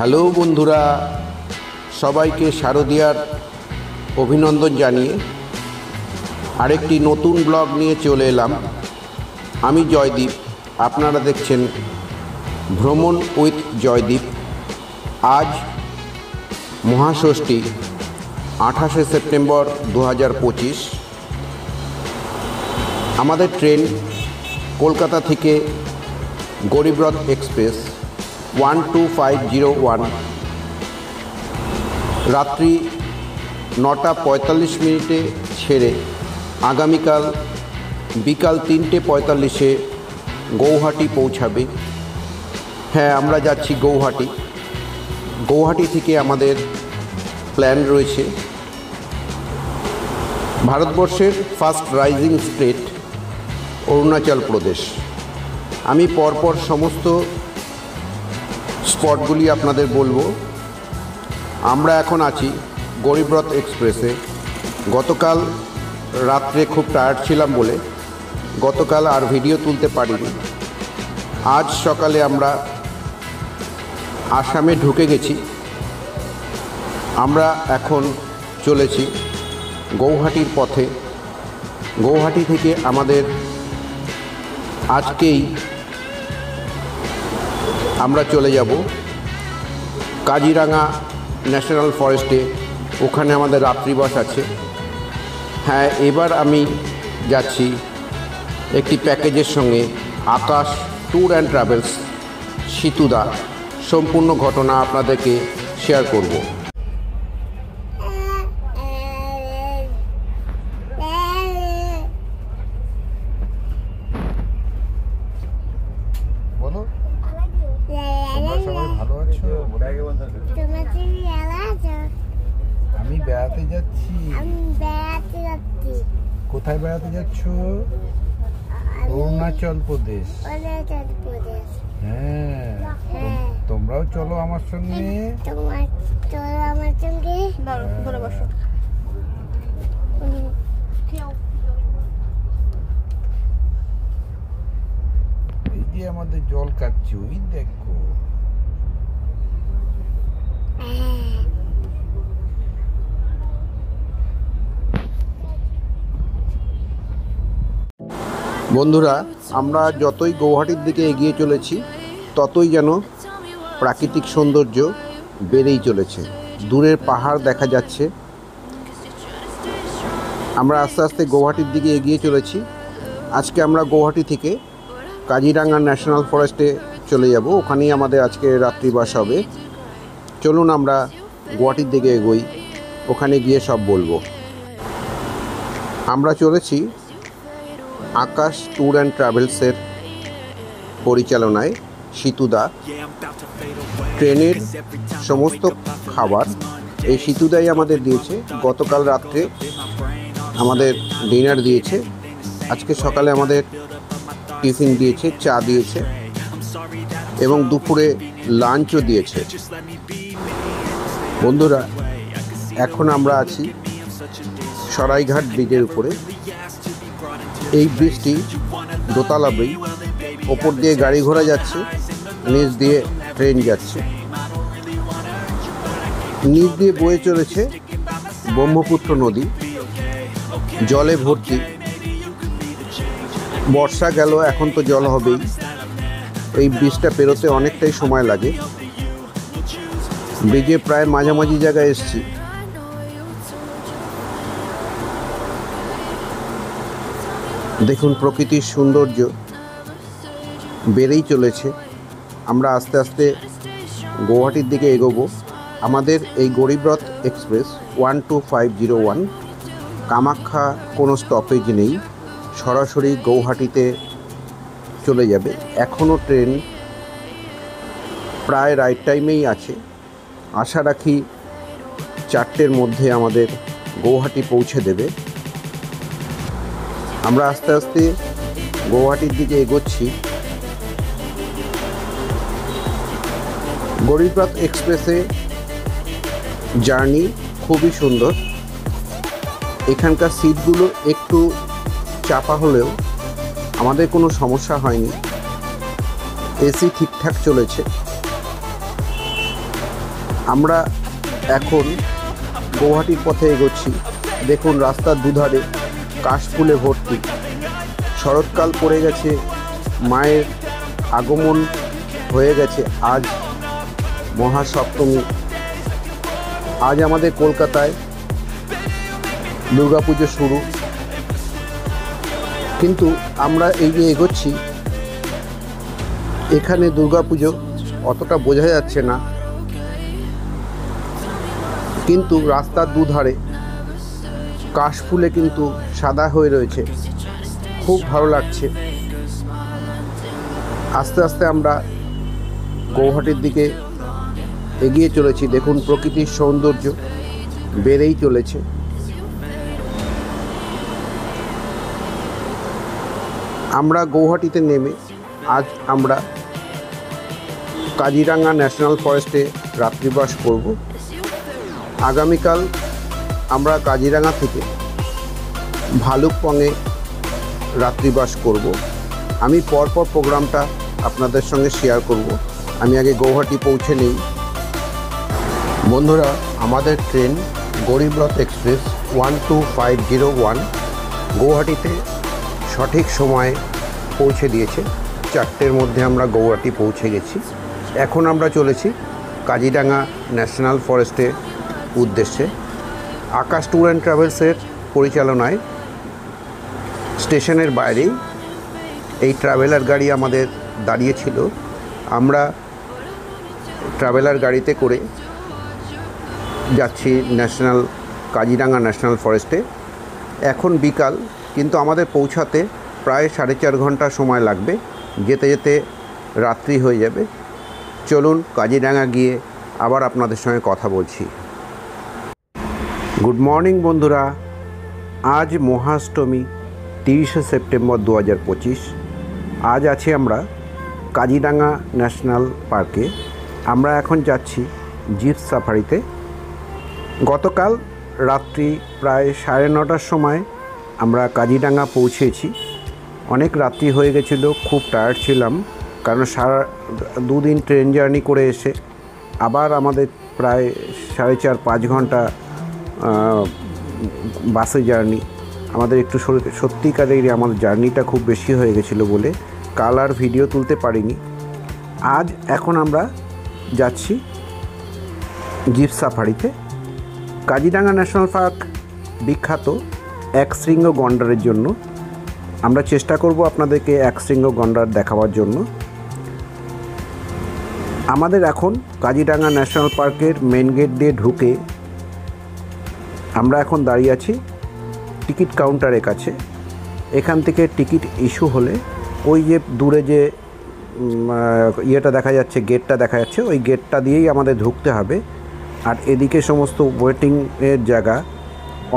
Hello বন্ধুরা, সবাইকে শারদিয়ার অভিনন্দন জানিয়ে আরেকটি নতুন ব্লগ নিয়ে চলে এলাম। আমি জয়দীপ, আপনারা দেখছেন ভ্রমণ উইথ জয়দীপ। আজ মহাষষ্ঠী, 28শে সেপ্টেম্বর 2025। আমাদের ট্রেন কলকাতা থেকে গরিবরথ এক্সপ্রেস 12501 রাত্রি 9টা 45 মিনিটে ছেড়ে আগামীকাল বিকাল 3টে 45-এ গৌহাটি পৌঁছাবে। হ্যাঁ, আমরা যাচ্ছি গৌহাটি। গৌহাটি থেকে আমাদের প্ল্যান রয়েছে ভারতবর্ষের first rising state Arunachal Pradesh. আমি পরপর সমস্ত স্পটগুলি আপনাদের বলবো। আমরা এখন আছি গরিবরথ এক্সপ্রেসে। গতকাল রাত্রে খুব টায়ার্ড ছিলাম বলে গতকাল আর ভিডিও তুলতে পারিনি। আজ সকালে আমরা আসামে ঢুকে গেছি। আমরা এখন চলেছি গৌহাটির পথে। গৌহাটি থেকে আমাদের আজকেই আমরা চলে যাব কাজিরাঙা ন্যাশনাল ফরেস্টে। ওখানে আমাদের রাত্রিবাস আছে। হ্যাঁ, এবার আমি যাচ্ছি একটি প্যাকেজের সঙ্গে, আকাশ ট্যুর অ্যান্ড ট্রাভেলস, সিতুদা। সম্পূর্ণ ঘটনা আপনাদেরকে শেয়ার করব। আমি বেড়াতে যাচ্ছি। কোথায় বেড়াতে যাচ্ছ? অরুণাচল প্রদেশ। হ্যাঁ, তোমরাও চলো আমার সঙ্গে। এই যে আমাদের জল কাটছে, ওই দেখো। বন্ধুরা, আমরা যতই গৌহাটির দিকে এগিয়ে চলেছি ততই যেন প্রাকৃতিক সৌন্দর্য বেড়েই চলেছে। দূরের পাহাড় দেখা যাচ্ছে। আমরা আস্তে আস্তে গৌহাটির দিকে এগিয়ে চলেছি। আজকে আমরা গৌহাটি থেকে কাজিরাঙা ন্যাশনাল ফরেস্টে চলে যাব। ওখানেই আমাদের আজকে রাত্রিবাস হবে। চলুন আমরা গৌহাটির দিকে এগোই, ওখানে গিয়ে সব বলবো। আমরা চলেছি আকাশ ট্যুর অ্যান্ড ট্রাভেলসের পরিচালনায়। সিতুদা ট্রেনের সমস্ত খাবার এই সিতুদাই আমাদের দিয়েছে। গতকাল রাত্রে আমাদের ডিনার দিয়েছে, আজকে সকালে আমাদের টিফিন দিয়েছে, চা দিয়েছে এবং দুপুরে লাঞ্চও দিয়েছে। বন্ধুরা, এখন আমরা আছি সরাইঘাট ব্রিজের উপরে। এই ব্রিজটি দোতলা ব্রিজ। ওপর দিয়ে গাড়ি ঘোড়া যাচ্ছে, নিচ দিয়ে ট্রেন যাচ্ছে। নিচ দিয়ে বয়ে চলেছে ব্রহ্মপুত্র নদী, জলে ভর্তি। বর্ষা গেল, এখন তো জল হবেই। এই ব্রিজটা পেরোতে অনেকটাই সময় লাগে। ব্রিজে প্রায় মাঝামাঝি জায়গায় এসেছি। দেখুন, প্রকৃতির সৌন্দর্য বেড়েই চলেছে। আমরা আস্তে আস্তে গৌহাটির দিকে এগোবো। আমাদের এই গরিবরথ এক্সপ্রেস 12501 কামাখ্যা কোনো স্টপেজ নেই, সরাসরি গৌহাটিতে চলে যাবে। এখনও ট্রেন প্রায় রাইট টাইমেই আছে। আশা রাখি 4টের মধ্যে আমাদের গৌহাটি পৌঁছে দেবে। আমরা আস্তে আস্তে গৌহাটির দিকে এগোচ্ছি। গরিবরথ এক্সপ্রেসে জার্নি খুবই সুন্দর। এখানকার সিটগুলো একটু চাপা হলেও আমাদের কোনো সমস্যা হয়নি। এসি ঠিকঠাক চলেছে। আমরা এখন গৌহাটির পথে এগোচ্ছি। দেখুন রাস্তার দুধারে কাশফুলে ভর্তি। শরৎকাল পড়ে গেছে, মায়ের আগমন হয়ে গেছে। আজ মহাসপ্তমী। আজ আমাদের কলকাতায় দুর্গাপুজো শুরু, কিন্তু আমরা এই যে এগোচ্ছি এখানে দুর্গাপুজো অতটা বোঝা যাচ্ছে না, কিন্তু রাস্তার দুধারে কাশফুলে কিন্তু সাদা হয়ে রয়েছে, খুব ভালো লাগছে। আস্তে আস্তে আমরা গৌহাটির দিকে এগিয়ে চলেছি। দেখুন প্রকৃতির সৌন্দর্য বেড়েই চলেছে। আমরা গৌহাটিতে নেমে আজ আমরা কাজিরাঙ্গা ন্যাশনাল ফরেস্টে রাত্রিবাস করব। আগামীকাল আমরা কাজিরাঙ্গা থেকে ভালুকপংয়ে রাত্রিবাস করব। আমি পরপর প্রোগ্রামটা আপনাদের সঙ্গে শেয়ার করব। আমি আগে গৌহাটি পৌঁছে নেই। বন্ধুরা, আমাদের ট্রেন গরিবরথ এক্সপ্রেস 12501 গৌহাটিতে সঠিক সময়ে পৌঁছে দিয়েছে। 4টের মধ্যে আমরা গৌহাটি পৌঁছে গেছি। এখন আমরা চলেছি কাজিরাঙ্গা ন্যাশনাল ফরেস্টের উদ্দেশ্যে। আকাশ ট্যুর অ্যান্ড ট্রাভেলসের পরিচালনায় স্টেশনের বাইরেই এই ট্রাভেলার গাড়ি আমাদের দাঁড়িয়েছিল। আমরা ট্রাভেলার গাড়িতে করে যাচ্ছি কাজিরাঙ্গা ন্যাশনাল ফরেস্টে। এখন বিকাল, কিন্তু আমাদের পৌঁছাতে প্রায় 4.5 ঘন্টা সময় লাগবে। যেতে যেতে রাত্রি হয়ে যাবে। চলুন কাজিরাঙ্গা গিয়ে আবার আপনাদের সঙ্গে কথা বলছি। গুড মর্নিং বন্ধুরা, আজ মহাষ্টমী 30শে সেপ্টেম্বর 2025। আজ আছি আমরা কাজিরাঙ্গা ন্যাশনাল পার্কে। আমরা এখন যাচ্ছি জিপ সাফারিতে। গতকাল রাত্রি প্রায় 9:30টার সময় আমরা কাজিরাঙ্গা পৌঁছেছি। অনেক রাত্রি হয়ে গেছিলো, খুব টায়ার্ড ছিলাম, কারণ 2 দিন ট্রেন জার্নি করে এসে আবার আমাদের প্রায় 4.5-5 ঘন্টা বাসে জার্নি। আমাদের একটু সত্যিকারেরই আমাদের জার্নিটা খুব বেশি হয়ে গেছিলো বলে কাল আর ভিডিও তুলতে পারিনি। এখন আমরা যাচ্ছি জিপ সাফারিতে। কাজিরাঙ্গা ন্যাশনাল পার্ক বিখ্যাত একশৃঙ্গ গন্ডারের জন্য। আমরা চেষ্টা করব আপনাদেরকে একশৃঙ্গ গন্ডার দেখাবার জন্য। আমাদের এখন কাজিরাঙ্গা ন্যাশনাল পার্কের মেন গেট দিয়ে ঢুকে আমরা এখন দাঁড়িয়ে আছি টিকিট কাউন্টারের কাছে। এখান থেকে টিকিট ইস্যু হলে ওই যে দূরে যে ইয়েটা দেখা যাচ্ছে, গেটটা দেখা যাচ্ছে, ওই গেটটা দিয়েই আমাদের ঢুকতে হবে। আর এদিকে সমস্ত ওয়েটিংয়ের জায়গা,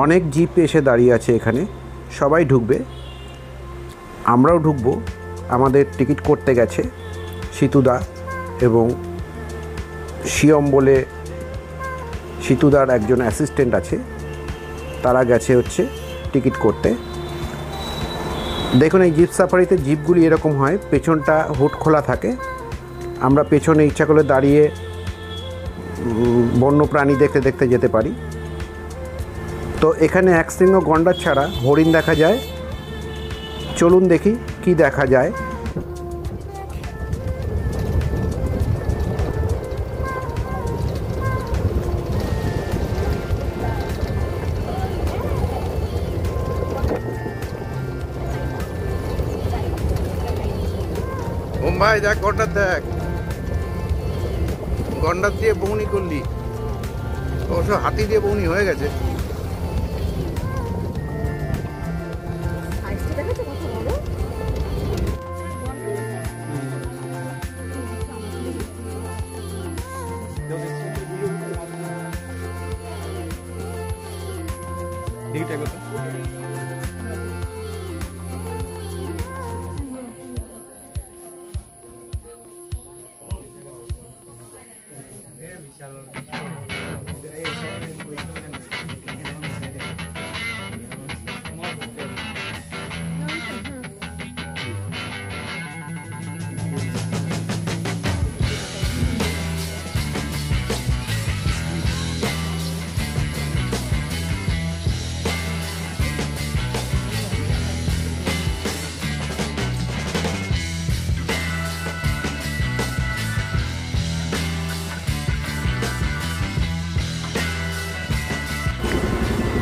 অনেক জিপ এসে দাঁড়িয়ে আছে এখানে, সবাই ঢুকবে, আমরাও ঢুকবো। আমাদের টিকিট করতে গেছে সিতুদা এবং শিয়ম বলে সিতুদার একজন অ্যাসিস্ট্যান্ট আছে, তারা গেছে হচ্ছে টিকিট করতে। দেখুন এই জিপ সাফারিতে জিপগুলি এরকম হয়, পেছনটা হুড খোলা থাকে। আমরা পেছনে ইচ্ছা করলে দাঁড়িয়ে বন্য প্রাণী দেখতে দেখতে যেতে পারি। তো এখানে একশৃঙ্গ গন্ডার ছাড়া হরিণ দেখা যায়। চলুন দেখি কি দেখা যায়। মুম্বাই দেখ, গন্ডার দেখ, গন্ডার দিয়ে বউনি করলি, অবশ্য হাতি দিয়ে বউনি হয়ে গেছে।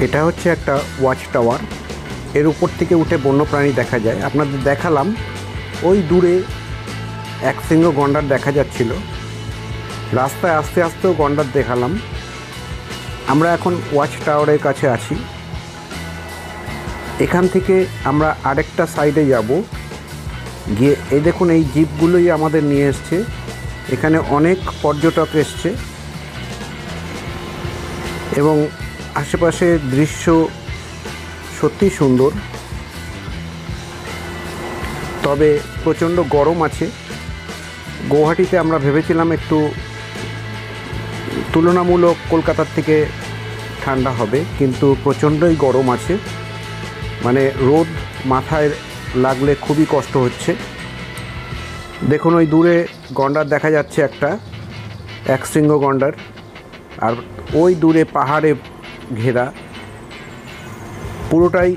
এটা হচ্ছে একটা ওয়াচ টাওয়ার। এর উপর থেকে উঠে বন্যপ্রাণী দেখা যায়। আপনাদের দেখালাম ওই দূরে এক সিংহ গন্ডার দেখা যাচ্ছিল। রাস্তায় আস্তে আস্তেও গন্ডার দেখালাম। আমরা এখন ওয়াচ টাওয়ারের কাছে আছি। এখান থেকে আমরা আরেকটা সাইডে যাব, গিয়ে এই দেখুন এই জিপগুলোই আমাদের নিয়ে এসছে। এখানে অনেক পর্যটক এসছে এবং আশেপাশে দৃশ্য সত্যি সুন্দর, তবে প্রচণ্ড গরম আছে। গৌহাটিতে আমরা ভেবেছিলাম একটু তুলনামূলক কলকাতার থেকে ঠান্ডা হবে, কিন্তু প্রচণ্ডই গরম আছে। মানে রোদ মাথায় লাগলে খুবই কষ্ট হচ্ছে। দেখুন ওই দূরে গন্ডার দেখা যাচ্ছে, এক শৃঙ্গ গন্ডার। আর ওই দূরে পাহাড়ে ঘেরা পুরোটাই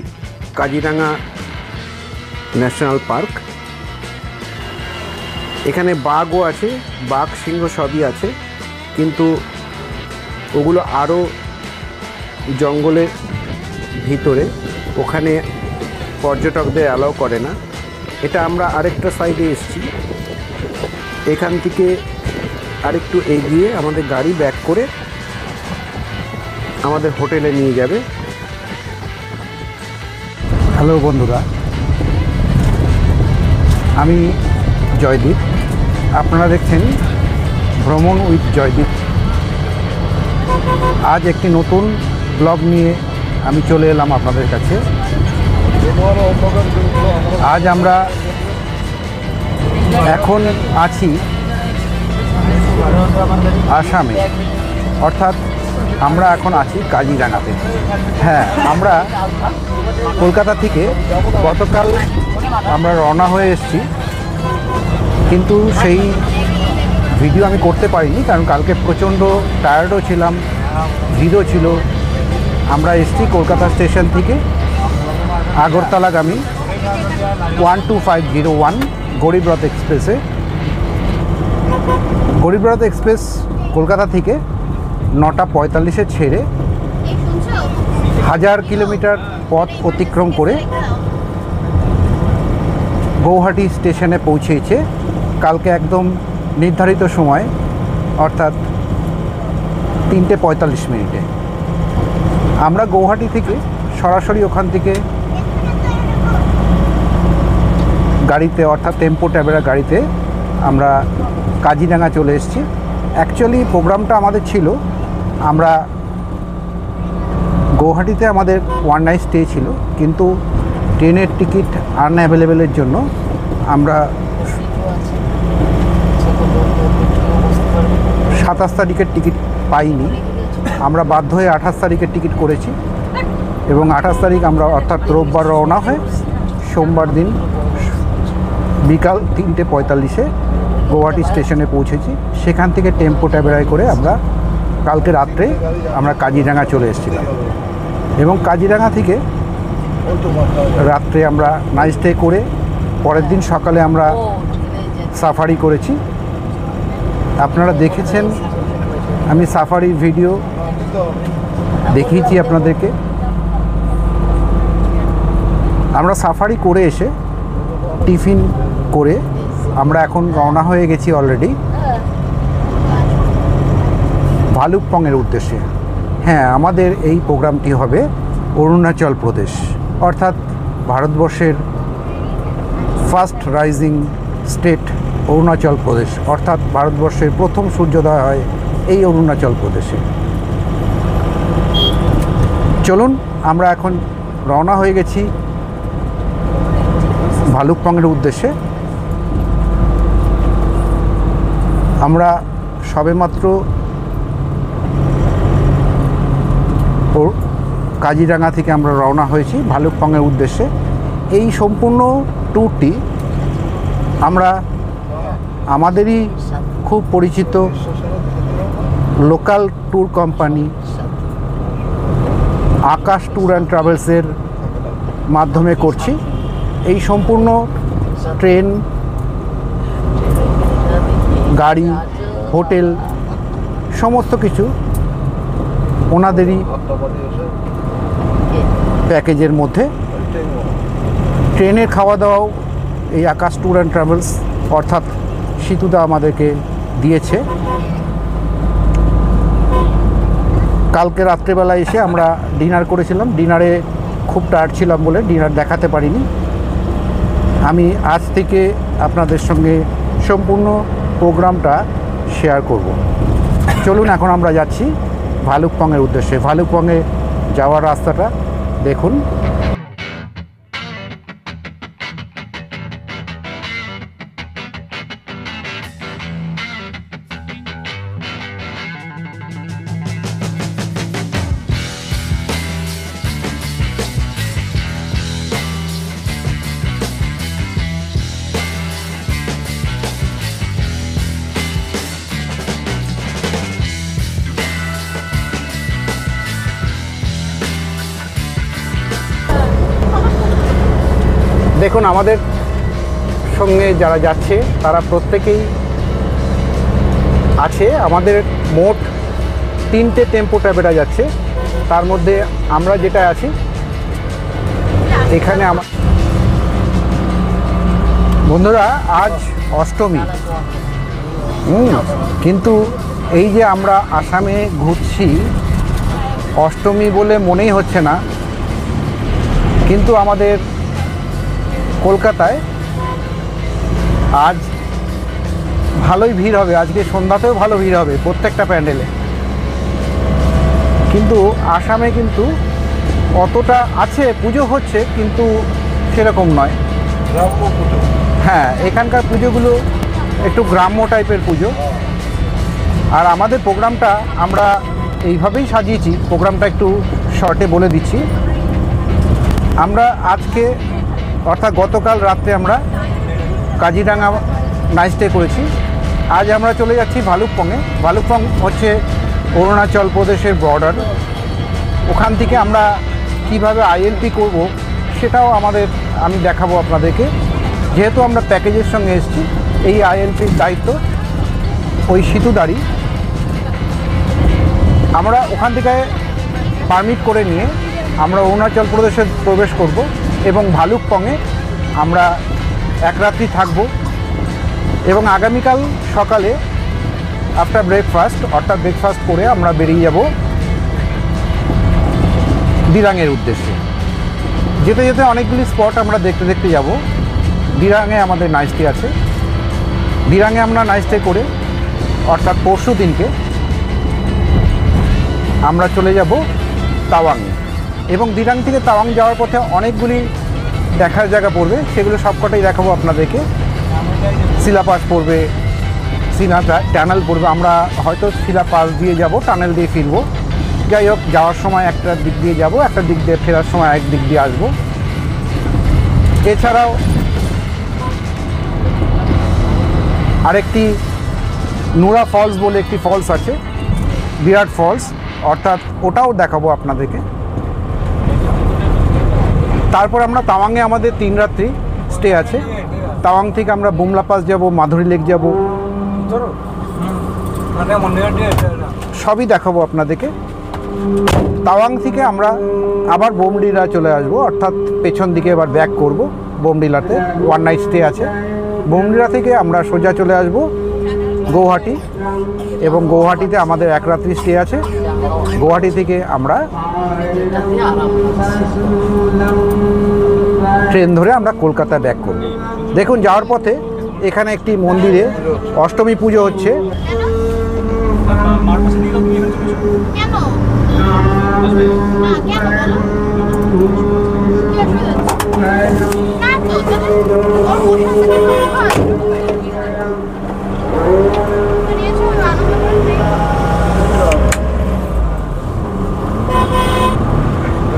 কাজিরাঙা ন্যাশনাল পার্ক। এখানে বাঘও আছে, বাঘ সিংহ সবই আছে, কিন্তু ওগুলো আরও জঙ্গলের ভিতরে, ওখানে পর্যটকদের অ্যালাউ করে না। এটা আমরা আরেকটা সাইডে এসেছি। এখান থেকে আরেকটু এগিয়ে আমাদের গাড়ি ব্যাক করে আমাদের হোটেলে নিয়ে যাবে। হ্যালো বন্ধুরা, আমি জয়দীপ। আপনারা দেখছেন ভ্রমণ উইথ জয়দীপ। আজ একটি নতুন ব্লগ নিয়ে আমি চলে এলাম আপনাদের কাছে। আজ আমরা এখন আছি আসামে, অর্থাৎ আমরা এখন আছি কাজিরাঙাতে। হ্যাঁ, আমরা কলকাতা থেকে গতকাল আমরা রওনা হয়ে এসেছি, কিন্তু সেই ভিডিও আমি করতে পারিনি, কারণ কালকে প্রচণ্ড টায়ার্ডও ছিলাম, ভিড়ও ছিল। আমরা এসেছি কলকাতা স্টেশন থেকে আগরতলাগামী 12501 গরিবরথ এক্সপ্রেসে। গরিবরথ এক্সপ্রেস কলকাতা থেকে 9:45-এ ছেড়ে 1000 কিলোমিটার পথ অতিক্রম করে গৌহাটি স্টেশনে পৌঁছেছে কালকে একদম নির্ধারিত সময়, অর্থাৎ 3:45। আমরা গৌহাটি থেকে সরাসরি ওখান থেকে গাড়িতে, অর্থাৎ টেম্পো ট্রাভেলার গাড়িতে আমরা কাজিরাঙা চলে এসেছি। অ্যাকচুয়ালি প্রোগ্রামটা আমাদের ছিল, আমরা গৌহাটিতে আমাদের ওয়ান নাইট স্টে ছিল, কিন্তু ট্রেনের টিকিট আনঅ্যাভেলেবেলের জন্য আমরা 27 তারিখের টিকিট পাইনি। আমরা বাধ্য হয়ে 28 তারিখের টিকিট করেছি এবং 28 তারিখ আমরা, অর্থাৎ রোববার রওনা হয়ে সোমবার দিন বিকাল 3:45-এ গৌহাটি স্টেশনে পৌঁছেছি। সেখান থেকে টেম্পো ট্রাভেলার করে আমরা কালকে রাত্রে আমরা কাজিরাঙা চলে এসেছিলাম এবং কাজিরাঙা থেকে রাত্রে আমরা নাইট স্টে করে পরের দিন সকালে আমরা সাফারি করেছি। আপনারা দেখেছেন, আমি সাফারির ভিডিও দেখিয়েছি আপনাদেরকে। আমরা সাফারি করে এসে টিফিন করে আমরা এখন রওনা হয়ে গেছি অলরেডি ভালুকপংয়ের উদ্দেশ্যে। হ্যাঁ, আমাদের এই প্রোগ্রামটি হবে অরুণাচল প্রদেশ, অর্থাৎ ভারতবর্ষের first rising state Arunachal Pradesh, অর্থাৎ ভারতবর্ষের প্রথম সূর্যোদয় হয় এই অরুণাচল প্রদেশে। চলুন, আমরা এখন রওনা হয়ে গেছি ভালুকপংয়ের উদ্দেশ্যে। আমরা সবেমাত্র কাজিরাঙা থেকে আমরা রওনা হয়েছি ভালুকপংয়ের উদ্দেশ্যে। এই সম্পূর্ণ ট্যুরটি আমরা আমাদেরই খুব পরিচিত local tour company Akash tour and ট্রাভেলসের মাধ্যমে করছি। এই সম্পূর্ণ ট্রেন, গাড়ি, হোটেল সমস্ত কিছু ওনাদেরই প্যাকেজের মধ্যে। ট্রেনের খাওয়া দাওয়াও এই আকাশ ট্যুর অ্যান্ড ট্রাভেলস অর্থাৎ সিতুদা আমাদেরকে দিয়েছে। কালকে রাত্রেবেলা এসে আমরা ডিনার করেছিলাম, ডিনারে খুব টায়ার্ড ছিলাম বলে ডিনার দেখাতে পারিনি। আমি আজ থেকে আপনাদের সঙ্গে সম্পূর্ণ প্রোগ্রামটা শেয়ার করব। চলুন এখন আমরা যাচ্ছি ভালুকপংয়ের উদ্দেশ্যে। ভালুকপংয়ে যাওয়ার রাস্তাটা দেখুন। দেখুন আমাদের সঙ্গে যারা যাচ্ছে তারা প্রত্যেকেই আছে। আমাদের মোট 3টে টেম্পো ট্রাভেলা যাচ্ছে, তার মধ্যে আমরা যেটা আছি এখানে। বন্ধুরা আজ অষ্টমী, কিন্তু এই যে আমরা আসামে ঘুরছি অষ্টমী বলে মনেই হচ্ছে না, কিন্তু আমাদের কলকাতায় আজ ভালোই ভিড় হবে। আজকে সন্ধ্যাতেও ভালো ভিড় হবে প্রত্যেকটা প্যান্ডেলে, কিন্তু আসামে কিন্তু অতটা আছে, পুজো হচ্ছে কিন্তু সেরকম নয়। হ্যাঁ, এখানকার পুজোগুলো একটু গ্রাম্য টাইপের পুজো। আর আমাদের প্রোগ্রামটা আমরা এইভাবেই সাজিয়েছি। প্রোগ্রামটা একটু শর্টে বলে দিচ্ছি। আমরা আজকে অর্থাৎ গতকাল রাত্রে আমরা কাজিরাঙা নাইট স্টে করেছি। আজ আমরা চলে যাচ্ছি ভালুকপংয়ে। ভালুকপং হচ্ছে অরুণাচল প্রদেশের বর্ডার। ওখান থেকে আমরা কিভাবে আইএলপি করব সেটাও আমি দেখাবো আপনাদেরকে। যেহেতু আমরা প্যাকেজের সঙ্গে এসেছি, এই আইএলপির দায়িত্ব ওই সিতুদারই। আমরা ওখান থেকে পারমিট করে নিয়ে আমরা অরুণাচল প্রদেশে প্রবেশ করব এবং ভালুকপংয়ে আমরা এক রাত্রি থাকব এবং আগামীকাল সকালে আফটার ব্রেকফাস্ট অর্থাৎ ব্রেকফাস্ট করে আমরা বেরিয়ে যাব দিরাংয়ের উদ্দেশ্যে। যেতে যেতে অনেকগুলি স্পট আমরা দেখতে দেখতে যাব। দিরাংয়ে আমাদের নাইট স্টে আছে। দিরাংয়ে আমরা নাইট স্টে করে অর্থাৎ পরশু দিনকে আমরা চলে যাব তাওয়াংয়ে। এবং দিরাং থেকে তাওয়াং যাওয়ার পথে অনেকগুলি দেখার জায়গা পড়বে, সেগুলো সবকটাই দেখাবো আপনাদেরকে। শিলাপাস পড়বে, সিনা টানেল পড়বে। আমরা হয়তো শিলাপাস দিয়ে যাব, টানেল দিয়ে ফিরবো। যাই হোক, যাওয়ার সময় একটা দিক দিয়ে যাব, একটা দিক দিয়ে ফেরার সময় এক দিক দিয়ে আসবো। এছাড়াও আরেকটি নুরা ফলস বলে একটি ফলস আছে, বিরাট ফলস, অর্থাৎ ওটাও দেখাবো আপনাদেরকে। তারপর আমরা তাওয়াংয়ে আমাদের 3 রাত্রি স্টে আছে। তাওয়াং থেকে আমরা বুমলা পাস যাব, মাধুরী লেক যাব, সবই দেখাবো আপনাদেরকে। তাওয়াং থেকে আমরা আবার বোমডিলা চলে আসব, অর্থাৎ পেছন দিকে এবার ব্যাক করব। বোমডিলাতে 1 নাইট স্টে আছে। বোমডিলা থেকে আমরা সোজা চলে আসব গৌহাটি এবং গৌহাটিতে আমাদের 1 রাত্রি স্টে আছে। গৌহাটি থেকে আমরা ট্রেন ধরে আমরা কলকাতা ব্যাক করব। দেখুন যাওয়ার পথে এখানে একটি মন্দিরে অষ্টমী পুজো হচ্ছে।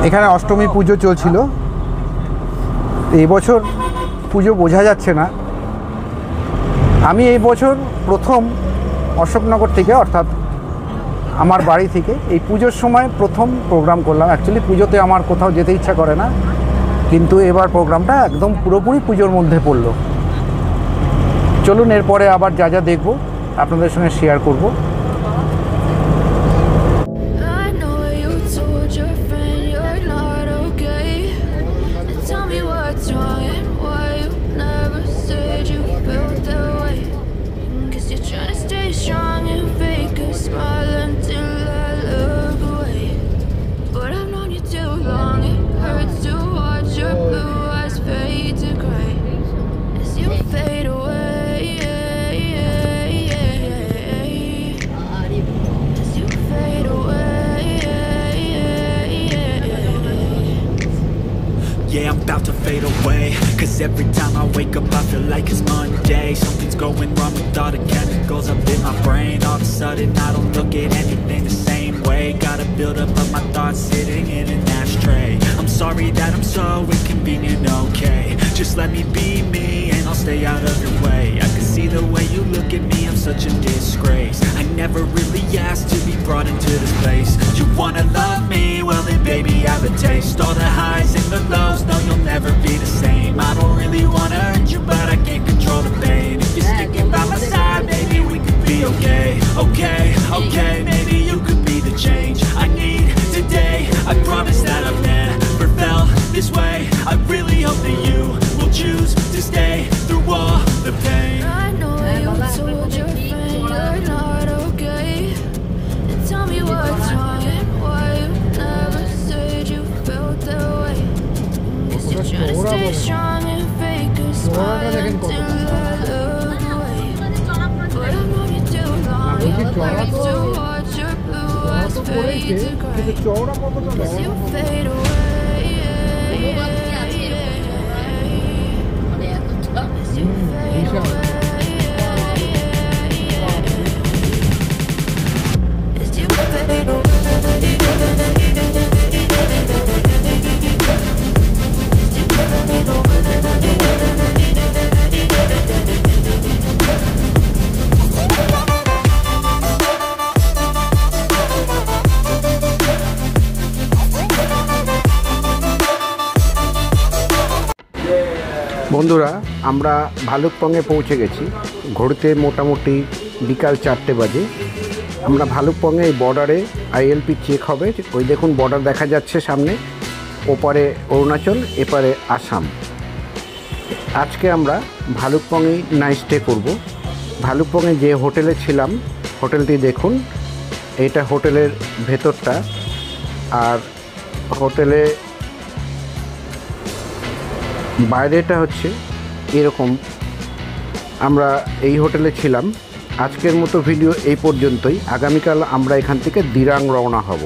এখানে অষ্টমী পুজো চলছিল। এই বছর পুজো বোঝা যাচ্ছে না। আমি এই বছর প্রথম অশোকনগর থেকে অর্থাৎ আমার বাড়ি থেকে এই পুজোর সময় প্রথম প্রোগ্রাম করলাম। অ্যাকচুয়ালি পুজোতে আমার কোথাও যেতে ইচ্ছা করে না, কিন্তু এবার প্রোগ্রামটা একদম পুরোপুরি পুজোর মধ্যে পড়লো। চলুন এরপরে আবার যা যা দেখব আপনাদের সঙ্গে শেয়ার করব। I know you told your friend you're not okay. day. Something's going wrong with all the chemicals up in my brain. All of a sudden I don't look at anything the same way. Gotta build up of my thoughts sitting in an ashtray. I'm sorry that I'm so inconvenient, okay. Just let me be me and I'll stay out of your way. I can see the way you look at me, I'm such a disgrace. I never really asked to be brought into this place. You wanna love me? Well then baby have a taste. All the highs and the lows, no you'll never be the same. I don't really wanna hurt you but I can't control the pain. If you're sticking by my side, maybe we could be okay. Okay, okay, maybe you could be the change I need today. I promise that I've never felt this way. I really hope that you will choose to stay through all the pain. I know you told your friend you're not okay. And tell me what's wrong and why you never said you felt that way. Is you trying to stay strong and fake a smile until I look away? But I've known you too long, learning to watch your blue eyes fade to gray. As you fade away. As you fade away. As you fade away. বন্ধুরা আমরা ভালুকপংয়ে পৌঁছে গেছি। ঘড়িতে মোটামুটি বিকাল 4টে বাজে। আমরা ভালুকপংয়ে এই বর্ডারে আইএলপি চেক হবে। ওই দেখুন বর্ডার দেখা যাচ্ছে সামনে, ওপারে অরুণাচল, এপারে আসাম। আজকে আমরা ভালুকপংয়ে নাইট স্টে করব। ভালুকপংয়ে যে হোটেলে ছিলাম, হোটেলটি দেখুন, এইটা হোটেলের ভেতরটা। আর হোটেলে বাইরেটা হচ্ছে এরকম। আমরা এই হোটেলে ছিলাম। আজকের মতো ভিডিও এই পর্যন্তই। আগামীকাল আমরা এখান থেকে দিরাং রওনা হব।